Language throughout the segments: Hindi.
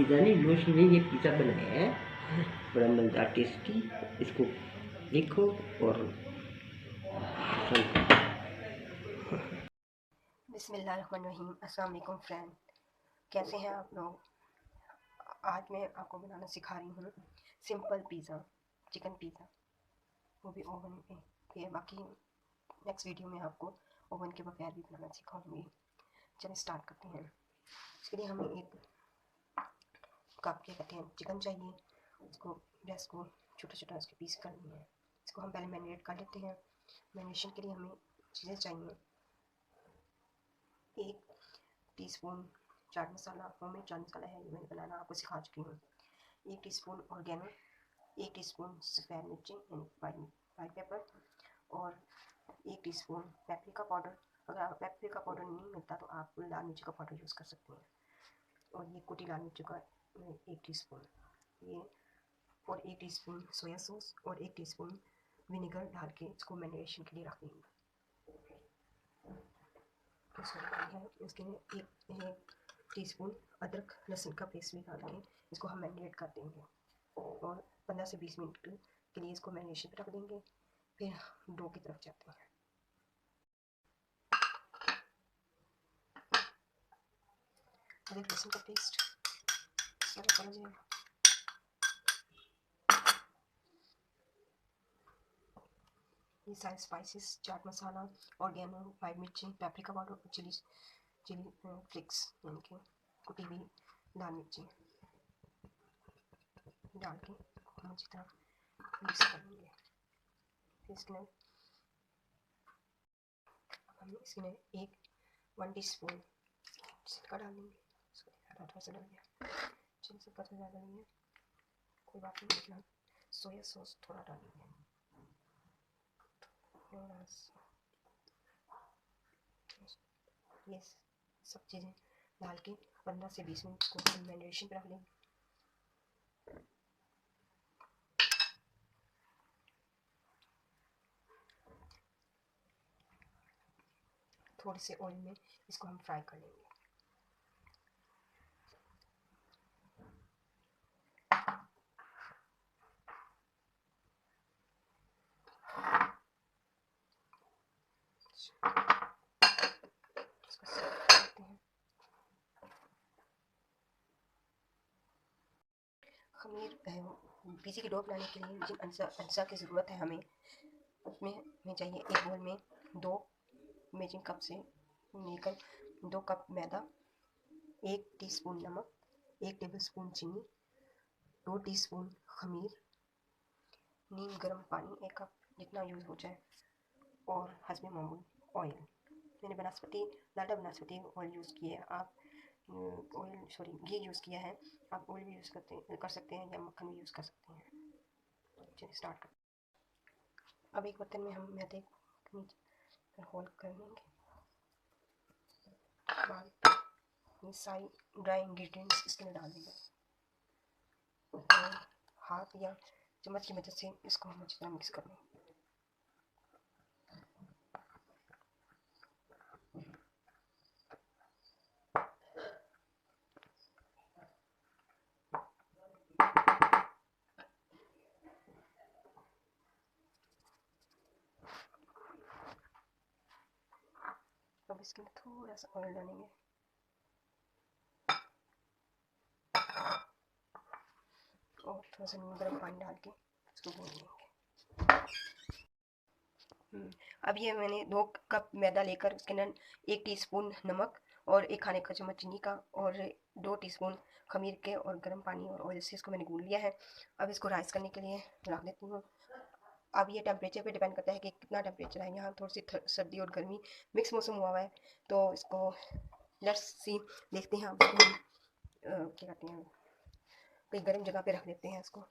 पिज़्ज़ा नहीं, नोशी ने ये पिज़्ज़ा बनाया है, बड़ा मज़ेदार टेस्टी। इसको देखो और बिस्मिल्लाहिर्रहमानिर्रहीम। अस्सलाम वालेकुम फ्रेंड, कैसे हैं आप लोग। आज मैं आपको बनाना सिखा रही हूँ सिंपल पिज़्ज़ा, चिकन पिज़्ज़ा, वो भी ओवन पे। फिर बाकी नेक्स्ट वीडियो में आपको ओवन के बगैर भी बनाना सिखाऊंगी। चलिए स्टार्ट करते हैं। इसके लिए हमें एक कप क्या कहते हैं चिकन चाहिए। उसको ब्रेस्ट को छोटा छोटा उसके पीस करनी है। इसको हम पहले मैरिनेट कर लेते हैं। मैरिनेशन के लिए हमें चीज़ें चाहिए। 1 टीस्पून चाट मसाला, होममेड चाट मसाला है, ये मैंने बनाना आपको सिखा चुकी हूँ। 1 टीस्पून ऑर्गेनो, 1 टीस्पून सफ़ेद मिर्ची यानी वाइट पेपर, और 1 टीस्पून पेपरिका पाउडर। अगर आप पेपरिका पाउडर नहीं मिलता तो आप लाल मिर्ची का पाउडर यूज़ कर सकते हैं। और ये कुटी लाल मिर्ची का 1 टीस्पून ये, और 1 टीस्पून सोया सॉस और 1 टीस्पून विनेगर डाल के इसको मैरिनेशन के लिए रख देंगे। उसके लिए 1 टीस्पून अदरक लहसुन का पेस्ट भी डाल के इसको हम मैरिनेट कर देंगे और 15 से 20 मिनट के लिए इसको मैरिनेशन पे रख देंगे। फिर डो की तरफ जाते हैं। अदरक लहसुन का पेस्ट सारा चला जाएगा। ये सारे spices, chaat masala, oregano, white मिर्ची, पेपरिका पाउडर और चिली फ्लेक्स यानी कि कुटी हुई लाल मिर्ची डाल के हम अच्छी तरह मिक्स करेंगे। फिर इसके हम इसमें 1 टीस्पून सिरका डाल देंगे। थोड़ा सा डाल दिया, चिली सिरका से ज़्यादा नहीं है, कोई बात नहीं। इतना सोया सॉस थोड़ा डालेंगे, थोड़ा सा। ये सब चीज़ें डाल के 15 से 20 मिनट को हम मैरिनेशन पे रख लेंगे। थोड़े से ऑयल में इसको हम फ्राई कर लेंगे। इसको सर्व करते हैं। खमीर पिज़्ज़ा की डो बनाने के लिए जिन अज्जा की ज़रूरत है हमें चाहिए। एक बोल में 2 मेजरिंग कप से लेकर 2 कप मैदा, 1 टीस्पून नमक, 1 टेबलस्पून चीनी, 2 टीस्पून खमीर, नीम गर्म पानी 1 कप जितना यूज़ हो जाए, और हस्बे मामूल ऑयल। मैंने डालडा वनस्पति ऑयल यूज़ किया है। आप घी यूज़ किया है। आप ऑयल भी यूज़ कर सकते हैं या मक्खन भी यूज़ कर सकते हैं। चलिए स्टार्ट कर। अब एक बर्तन में हम मैदे को नीचे होल्ड कर लेंगे। ये सारी ड्राई इंग्रेडिएंट्स इसके अंदर डाल देंगे और हाथ या चम्मच की मदद से इसको हम अच्छी तरह मिक्स कर लेंगे। अब इसके अंदर थोड़ा सा ऑयल डालेंगे और थोड़ा सा गर्म पानी डाल के इसको भून लेंगे। अब ये मैंने 2 कप मैदा लेकर उसके अंदर 1 टीस्पून नमक और 1 खाने का चम्मच चीनी का और 2 टीस्पून खमीर के और गर्म पानी और ऑयल से इसको मैंने गूंद लिया है। अब इसको राइस करने के लिए रख देती हूँ। अब ये टेम्परेचर पे डिपेंड करता है कि कितना टेम्परेचर है। यहाँ थोड़ी सी सर्दी और गर्मी मिक्स मौसम हुआ है, तो इसको लेट्स सी देखते हैं। अब क्या कहते हैं, कोई गर्म जगह पे रख देते हैं इसको।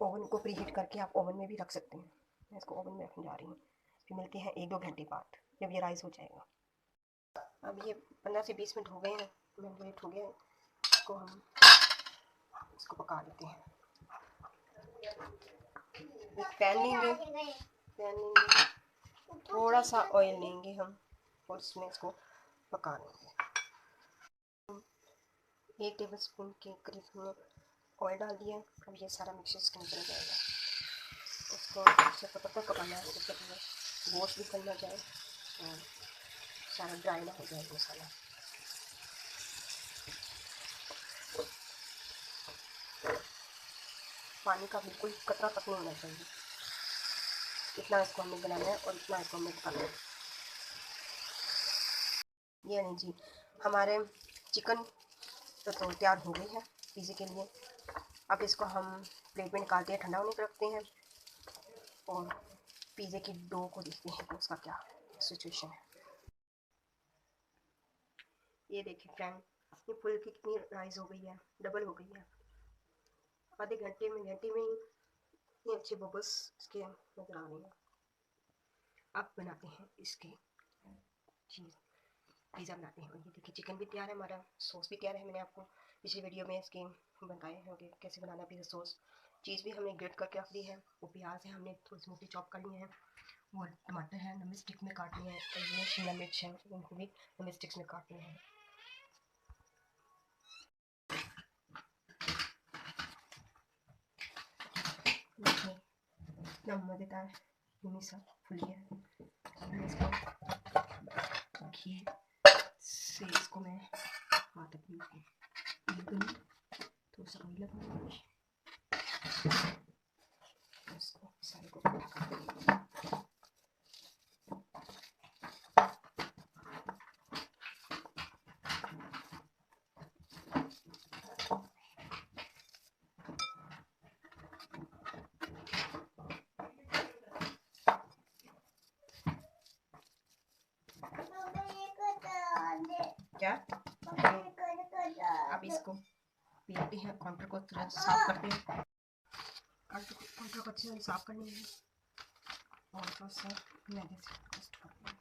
ओवन को प्री हीट करके आप ओवन में भी रख सकते हैं। मैं इसको ओवन में रखने जा रही हूँ। फिर मिलते हैं 1-2 घंटे बाद जब ये राइस हो जाएगा। अब ये 15 से 20 मिनट हो गए हैं, मैरिनेट हो गया है। इसको हम इसको पका लेते हैं। एक पैन लेंगे, थोड़ा सा ऑयल लेंगे हम और इसमें इसको पका लेंगे। 1 टेबलस्पून के करीब हमने ऑयल डाल दिया। अब ये सारा मिक्सचर इसके अंदर जाएगा। उसको अच्छे तब तक पकाना है जब तक वो गोश्त भी गल ना जाए और सारा ड्राई ना हो जाए मसाला। पानी का बिल्कुल कतरा तक नहीं होना चाहिए। इतना इसको हमने बनाना है और इतना इसको हमने पकाना है। ये नहीं जी, हमारे चिकन तो तैयार हो गई है पिज़्ज़े के लिए। अब इसको हम प्लेट में निकालते हैं, ठंडा होने पर रखते हैं और पिज़्ज़े की डो को देखते हैं कि उसका क्या सिचुएशन है। ये देखिए फ्रेंड, ये फुल की कितनी राइज हो गई है, डबल हो गई है। आधे घंटे में ही इतने अच्छे बबल्स इसके नज़र आ रहे हैं। अब बनाते हैं इसके चीज़ पिज़्ज़ा बनाते हैं। और ये देखिए चिकन भी तैयार है, हमारा सॉस भी तैयार है। मैंने आपको पिछली वीडियो में इसके बताए हैं कि कैसे बनाना पिज़्ज़ा सॉस। चीज़ भी हमने ग्रेट करके रख दी है। वो प्याज है हमने थोड़ी सी मोटी चॉप कर ली है। वो टमाटर है नमी स्टिक में काटनी है। और ये शिमला मिर्च है, उनको भी नमी स्टिक्स में काटनी है। देखिए इतना मज़ेदार यम्मी सा फुलिया है। इसको घी से इसको मैं हाथ अपनी थोड़ा सा ऑयल लगाऊंगी। इसको सारे को इकट्ठा कर देंगे। क्या अब इसको पीते हैं, काउंटर को थोड़ा साफ करते हैं। काउंटर को अच्छे से साफ करनी है और थोड़ा सा मैदे से डस्ट करते हैं।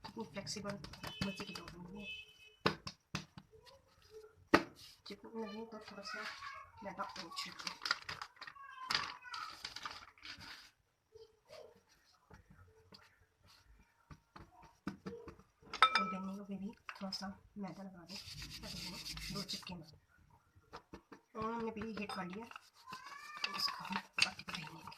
कितनी फ्लेक्सिबल मर्जी की डो है। चिकन लगे तो थोड़ा सा मैदा और छिड़कें। और बेलने को भी थोड़ा सा मैदा लगा दें ताकि वो दो चिपके ना। और हमने भी हीट कर लिया, इसको हम बाटी पर बेलेंगे।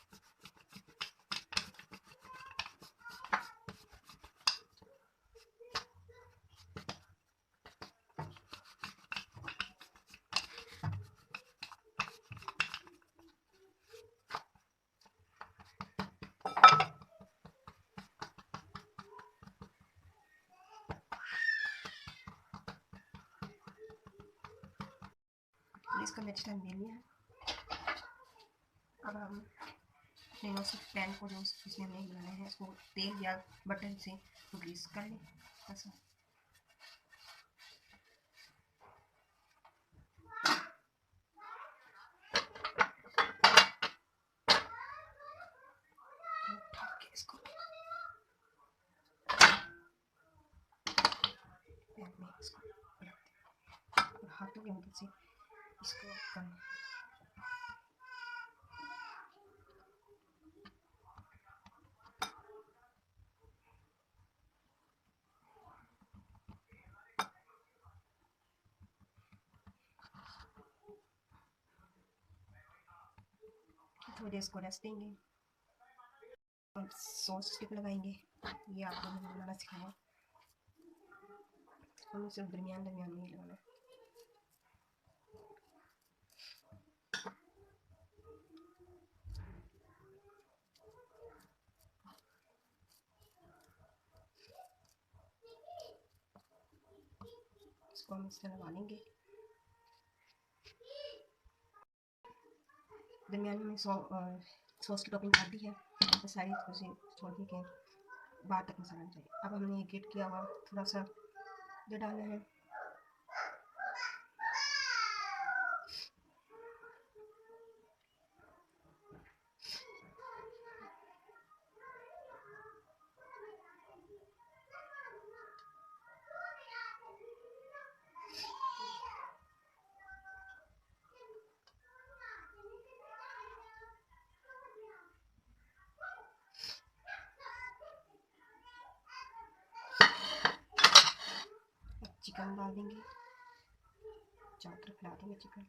इसका नेक्स्ट टाइम बेल लिया है। अब हम नॉनस्टिक पैन को जो इसमें हमने बनाना है इसको तेल या बटर से ग्रीस कर लें ऐसा। इसको पैन में इसको और हाथों की मदद से इसको करना। थोड़ी देर इसको रेस्ट देंगे और सॉस स्टिक लगाएंगे। ये आपको मैंने बनाना सिखाया, हमें सिर्फ दरमियान दरमियान में ही लगाना है। इसको हम इस तरह लगा लेंगे। दरमियान में सॉस की टॉपिंग कर दी है तो सारी थोड़ी सी छोड़ दी के बाहर तक मसाला चाहिए। अब हमने ये ग्रेट किया हुआ थोड़ा सा ये डालना है। चिकन डाल देंगे, चारों तरफ फैला देंगे चिकन।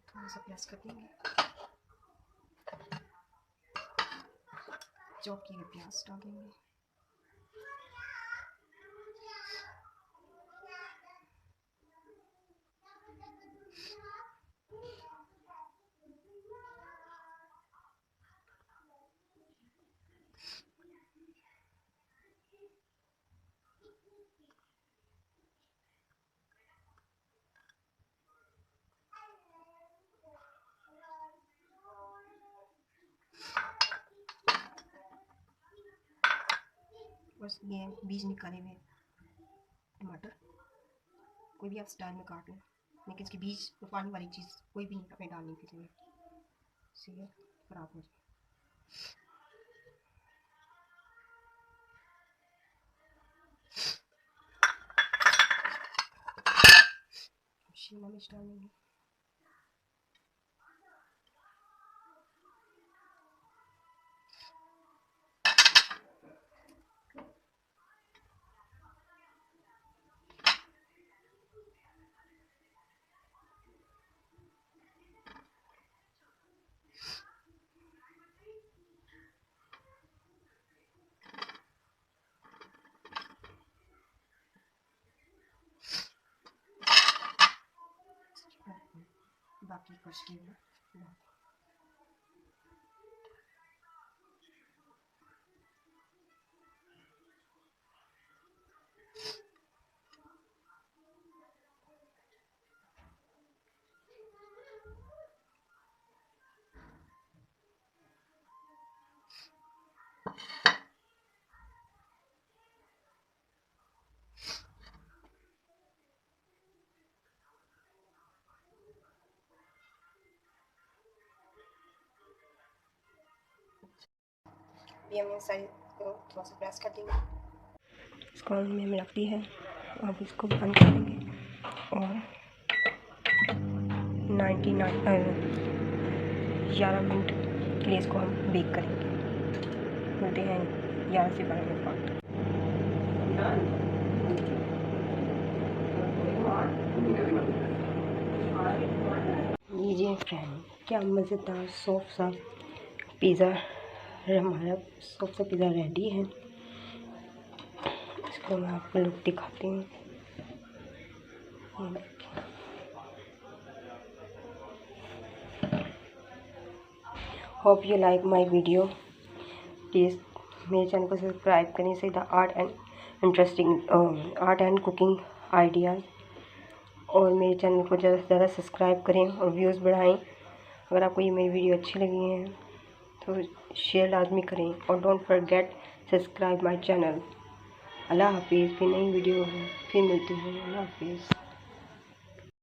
थोड़ा सा प्रेस कर देंगे, चॉप किए हुए प्याज डाल देंगे, बस ये बीज निकाले हुए टमाटर, कोई भी आप स्टाइल में काट लो, लेकिन इसके बीज तो पानी वाली चीज़ कोई भी नहीं हमें डालनी के लिए, इसलिए खराब हो जाए। शिमला मिर्च डालेंगे, बाकी कुछ की भी हमने साइड को थोड़ा सा प्रेस कर देंगे, इसको हमें रखती है, अब इसको बंद कर देंगे और 11 मिनट के लिए इसको हम बेक करेंगे। मिलते हैं 11 से 12 मिनट बाद। लीजिए फ्रेंड, क्या मज़ेदार सॉफ्ट सा पिज़्ज़ा, हमारा सॉफ्ट सा पिज़्ज़ा रेडी है। इसको मैं आपको लुक दिखाती हूँ। Hope you like my video. Please मेरे चैनल को सब्सक्राइब करें, सीधा आर्ट एंड कुकिंग आइडियाज़, और मेरे चैनल को ज़्यादा से ज़्यादा सब्सक्राइब करें और व्यूज़ बढ़ाएं। अगर आपको ये मेरी वीडियो अच्छी लगी है तो शेयर लाजमी करें और don't forget subscribe my channel. Allah हाफिज़। फिर नई वीडियो है, फिर मिलती हूँ। अल्लाह हाफिज़।